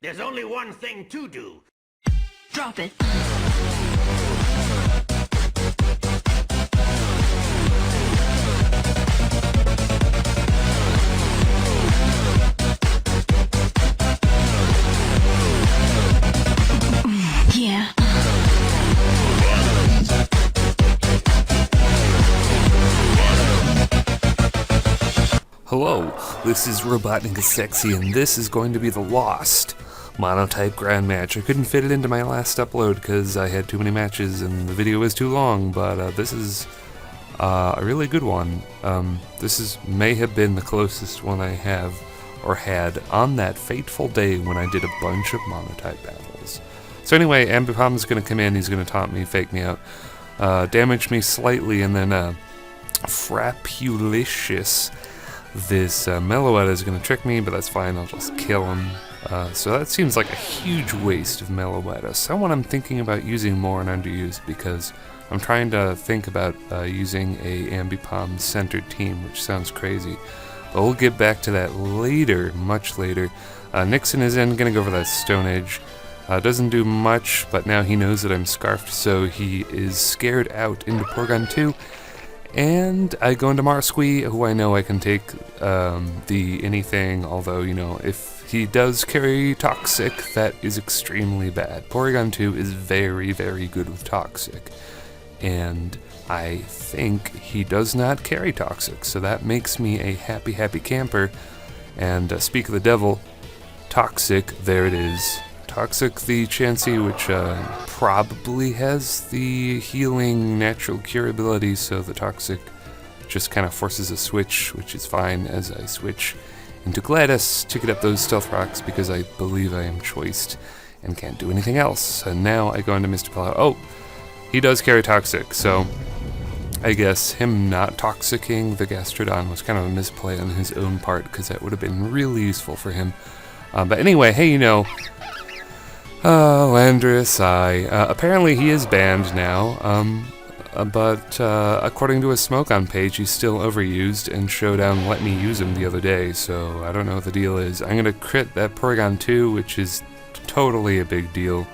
There's only one thing to do. Drop it. Yeah. Hello, this is RobotnikIsSexy, and this is going to be the Lost Monotype Grand Match. I couldn't fit it into my last upload because I had too many matches and the video was too long, but this is a really good one. May have been the closest one I have or had on that fateful day when I did a bunch of Monotype battles. So anyway, Ambipom is going to come in, he's going to taunt me, fake me out, damage me slightly, and then Frapulicious. This Meloetta is going to trick me, but that's fine, I'll just kill him. So that seems like a huge waste of Meloetta. Someone I'm thinking about using more and underused because I'm trying to think about using a Ambipom centered team, which sounds crazy. But we'll get back to that later, much later. Nixon is in, going to go for that Stone Edge. Doesn't do much, but now he knows that I'm Scarfed, so he is scared out into Porygon 2. And I go into Marsquee, who I know I can take the anything, although, you know, if he does carry Toxic, that is extremely bad. Porygon 2 is very, very good with Toxic, and I think he does not carry Toxic, so that makes me a happy, happy camper. And speak of the devil, Toxic, there it is. Toxic the Chansey, which probably has the healing natural cure ability, so the Toxic just kind of forces a switch, which is fine as I switch into Gladys to get up those Stealth Rocks because I believe I am choiced and can't do anything else. And now I go into Mr. Pillow. Oh, he does carry Toxic, so I guess him not Toxicking the Gastrodon was kind of a misplay on his own part because that would have been really useful for him. But anyway, hey, you know, Landorus, apparently he is banned now, but according to his Smoke-On page, he's still overused, and Showdown let me use him the other day, so I don't know what the deal is. I'm going to crit that Porygon 2, which is totally a big deal.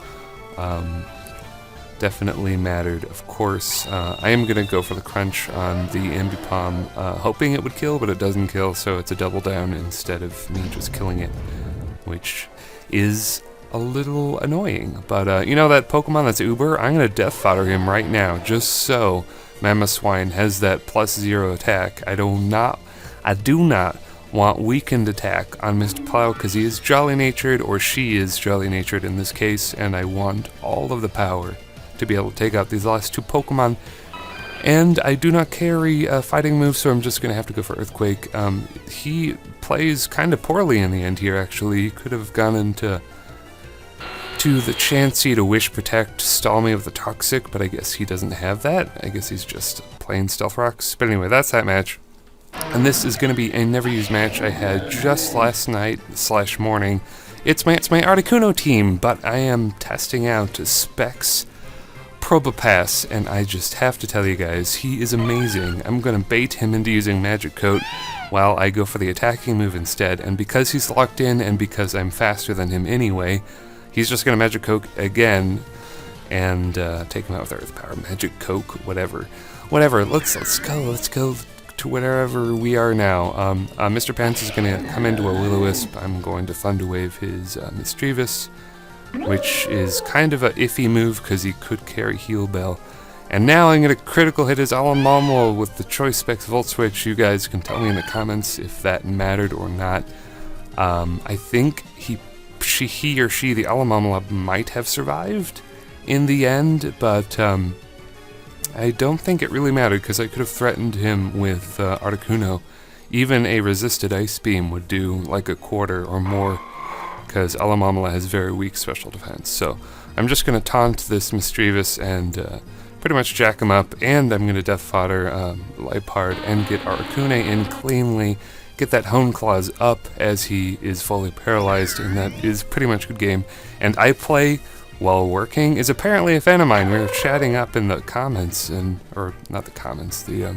Definitely mattered, of course. I am going to go for the crunch on the Ambipom, hoping it would kill, but it doesn't kill, so it's a double down instead of me just killing it, which is a little annoying, but you know that Pokemon that's Uber? I'm gonna Death Fodder him right now, just so Mamoswine has that +0 attack. I do not want weakened attack on Mr. Plow because he is jolly natured, or she is jolly natured in this case, and I want all of the power to be able to take out these last two Pokemon. And I do not carry a fighting move, so I'm just gonna have to go for Earthquake. He plays kind of poorly in the end here, actually. He could have gone into the Chansey to Wish Protect, stall me with the Toxic, but I guess he doesn't have that. I guess he's just playing Stealth Rocks. But anyway, that's that match. And this is going to be a never-used match I had just last night / morning. It's my Articuno team, but I am testing out Specs PRO-bopass, and I just have to tell you guys, he is amazing. I'm going to bait him into using Magic Coat while I go for the attacking move instead, and because he's locked in and because I'm faster than him anyway, he's just going to Magic Coke again and take him out with Earth Power. Magic Coke, whatever. Let's go to wherever we are now. Mr. Pants is going to come into a Will-O-Wisp. I'm going to Thunder Wave his Mischievous, which is kind of a iffy move because he could carry Heal Bell. And now I'm going to critical hit his Alamamola with the Choice Specs Volt Switch. You guys can tell me in the comments if that mattered or not. I think he or she, the Alamamola, might have survived in the end, but I don't think it really mattered because I could have threatened him with Articuno. Even a resisted Ice Beam would do like a quarter or more because Alamamola has very weak special defense. So I'm just going to taunt this Mischievous and pretty much jack him up, and I'm going to Death Fodder Lipard and get Articuno in cleanly. Get that Hone Claws up as he is fully paralyzed, and that is pretty much a good game. And I play while working is apparently a fan of mine. We were chatting up in the comments, or not the comments, the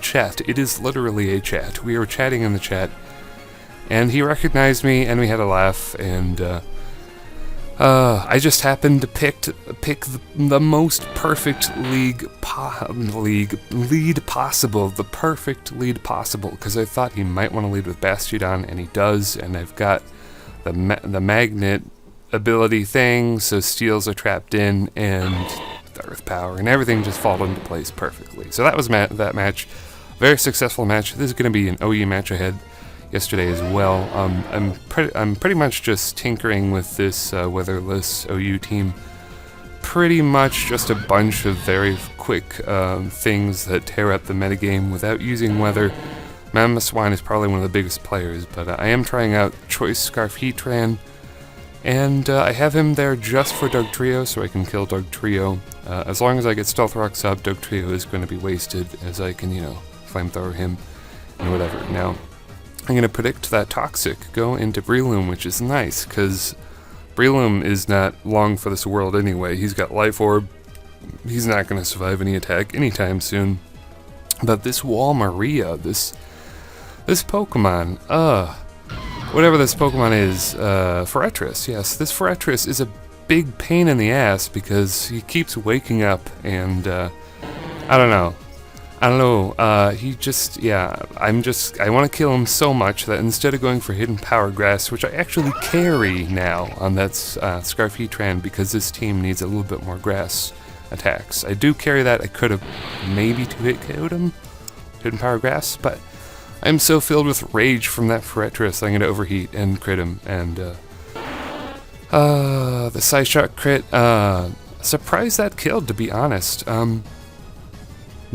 chat. It is literally a chat. We were chatting in the chat, And he recognized me, and we had a laugh, and I just happened to pick the most perfect lead possible, the perfect lead possible, because I thought he might want to lead with Bastiodon, and he does, and I've got the magnet ability thing, so steels are trapped in, and the earth power, and everything just fall into place perfectly. So that was that match. Very successful match. This is going to be an OU match I had yesterday as well. I'm pretty much just tinkering with this Weatherless OU team. Pretty much just a bunch of very quick things that tear up the metagame without using weather. Mamoswine is probably one of the biggest players, but I am trying out Choice Scarf Heatran, and I have him there just for Dugtrio, so I can kill Dugtrio. As long as I get Stealth Rocks up, Dugtrio is going to be wasted, as I can, flamethrower him and whatever. Now, I'm going to predict that Toxic go into Breloom, which is nice, because Breloom is not long for this world anyway. He's got Life Orb. He's not going to survive any attack anytime soon. But this Walmaria, this Pokemon, whatever this Pokemon is, Forretress, yes, this Forretress is a big pain in the ass because he keeps waking up and, I don't know, he just, I want to kill him so much that instead of going for Hidden Power Grass, which I actually carry now on that Scarf Heatran because this team needs a little bit more grass attacks. I do carry that. I could have maybe 2-hit KO'd him, Hidden Power Grass, but I'm so filled with rage from that Forretress, I'm going to overheat and crit him, and the Psyshock crit, surprised that killed, to be honest.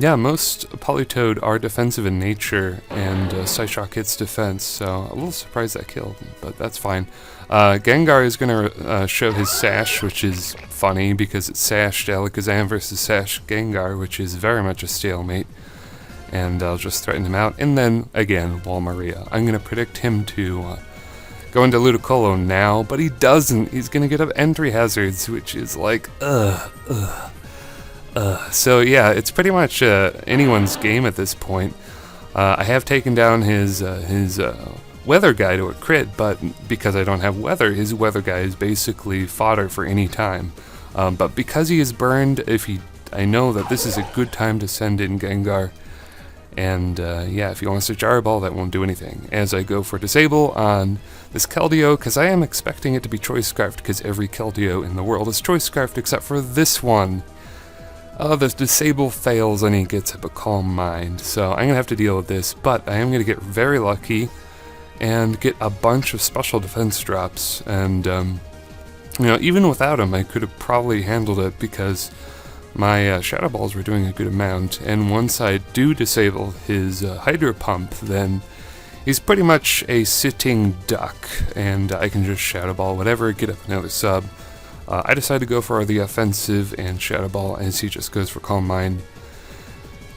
Yeah, most Politoed are defensive in nature, and Psyshock hits defense, so a little surprised that killed, but that's fine. Gengar is going to show his Sash, which is funny, because it's Sash Alakazam versus Sash Gengar, which is very much a stalemate, and I'll just threaten him out. And then, again, Walmaria. I'm going to predict him to go into Ludicolo now, but he doesn't. He's going to get up entry hazards, which is like, So yeah, it's pretty much anyone's game at this point. I have taken down his weather guy to a crit, but because I don't have weather, his weather guy is basically fodder for any time. But because he is burned, I know that this is a good time to send in Gengar. And yeah, if he wants to Gyro Ball, that won't do anything. As I go for Disable on this Keldeo, because I am expecting it to be Choice Scarfed, because every Keldeo in the world is Choice Scarfed except for this one. The Disable fails and he gets a Calm Mind, so I'm going to have to deal with this, but I am going to get very lucky and get a bunch of special defense drops, and even without him I could have probably handled it because my Shadow Balls were doing a good amount, and once I do disable his Hydro Pump, then he's pretty much a sitting duck, and I can just Shadow Ball whatever, get up another sub. I decided to go for the offensive and Shadow Ball as he just goes for Calm Mind.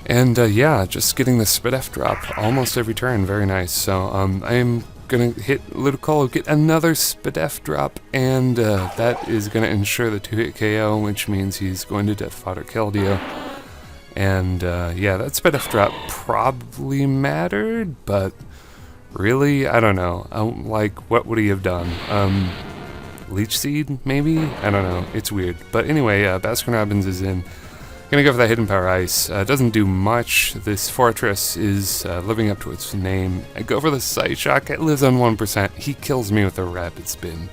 And yeah, just getting the Spit F drop almost every turn, very nice. So I am going to hit Ludicolo, get another Spit F drop, and that is going to ensure the 2-hit KO, which means he's going to Death Fodder Keldeo. And yeah, that Spit F drop probably mattered, but really, I don't know. What would he have done? Leech Seed, maybe? I don't know. It's weird. But anyway, Baskin-Robbins is in. Gonna go for that Hidden Power Ice. Doesn't do much. This Fortress is living up to its name. I go for the Psyshock. It lives on 1%. He kills me with a Rapid Spin.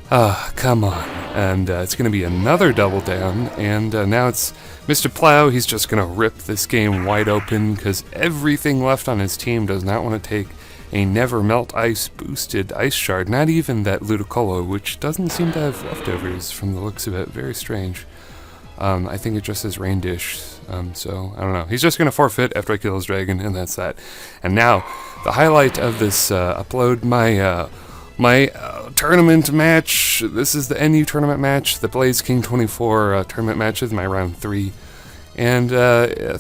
Come on. And it's gonna be another double down. And now it's Mr. Plow. He's just gonna rip this game wide open because everything left on his team does not want to take a Never Melt Ice boosted Ice Shard, not even that Ludicolo, which doesn't seem to have leftovers from the looks of it. Very strange. I think it just says Rain Dish, so I don't know. He's just going to forfeit after I kill his dragon, and that's that. And now, the highlight of this upload, my tournament match. This is the NU tournament match, the Blaze King 24 tournament matches, my round 3. And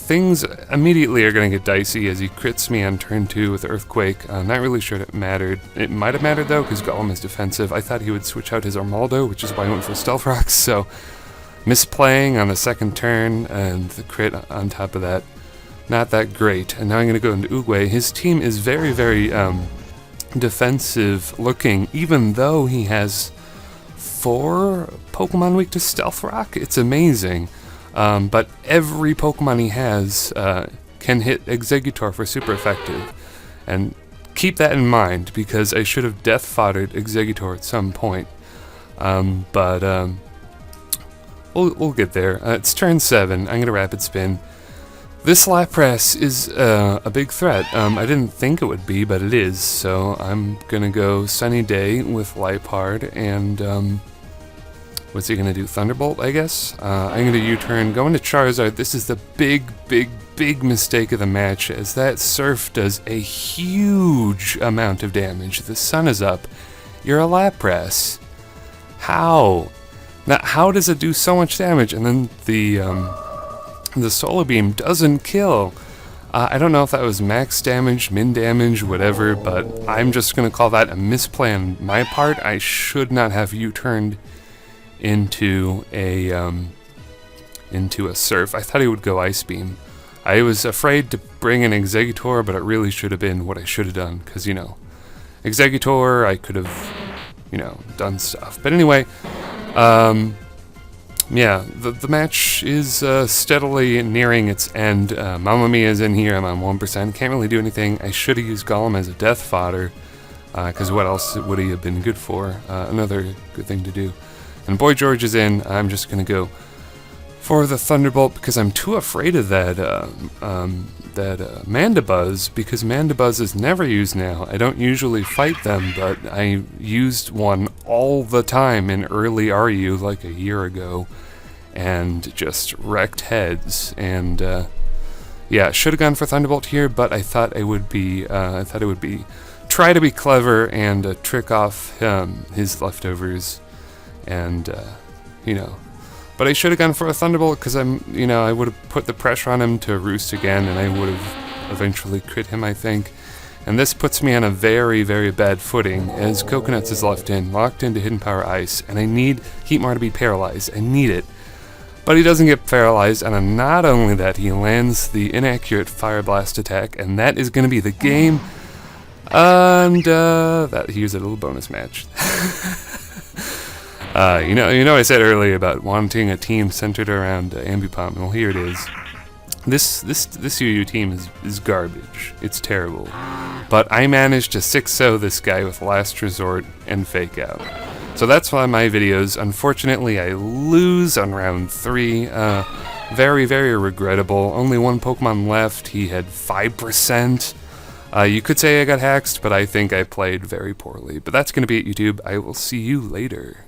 things immediately are going to get dicey as he crits me on turn 2 with Earthquake. I'm not really sure it mattered. It might have mattered though, because Golem is defensive. I thought he would switch out his Armaldo, which is why I went for Stealth Rocks, so misplaying on the second turn, and the crit on top of that, not that great. And now I'm going to go into Oogway. His team is very, very defensive looking, even though he has 4 Pokemon weak to Stealth Rock. It's amazing. But every Pokemon he has can hit Exeggutor for super effective. And keep that in mind, because I should have Death Foddered Exeggutor at some point. But we'll get there. It's turn 7. I'm going to Rapid Spin. This Lapras is a big threat. I didn't think it would be, but it is. So I'm going to go Sunny Day with Liepard, and what's he going to do? Thunderbolt, I guess? I'm going to U-turn, go into Charizard. This is the big mistake of the match, as that Surf does a huge amount of damage. The sun is up. You're a Lapras. How? Now, how does it do so much damage? And then the Solar Beam doesn't kill. I don't know if that was max damage, min damage, whatever, but I'm just going to call that a misplay on my part. I should not have U-turned into a Surf. I thought he would go Ice Beam. I was afraid to bring an Exeggutor, but it really should have been what I should have done, because, you know, Exeggutor, I could have, you know, done stuff. But anyway, yeah, the match is steadily nearing its end. Mamma Mia is in here. I'm on 1%. Can't really do anything. I should have used Golem as a death fodder, because what else would he have been good for? Another good thing to do. And Boy George is in. I'm just going to go for the Thunderbolt, because I'm too afraid of that Mandibuzz, because Mandibuzz is never used now. I don't usually fight them, but I used one all the time in early RU like a year ago, and just wrecked heads. And yeah, should have gone for Thunderbolt here, but I thought it would be try to be clever and trick off his leftovers, and you know. But I should have gone for a Thunderbolt, because I would have put the pressure on him to roost again, and I would have eventually crit him, I think. And this puts me on a very bad footing, as Coconuts is locked into Hidden Power Ice, and I need Heatmar to be paralyzed. I need it. But he doesn't get paralyzed, and not only that, he lands the inaccurate Fire Blast attack, and that is going to be the game. And here's a little bonus match. You know, I said earlier about wanting a team centered around Ambipom. Well, here it is. This UU team is garbage. It's terrible. But I managed to 6-0 this guy with Last Resort and Fake Out. So that's why my videos. Unfortunately, I lose on round 3. Very regrettable. Only one Pokemon left. He had 5%. You could say I got hacked, but I think I played very poorly. But that's going to be it, YouTube. I will see you later.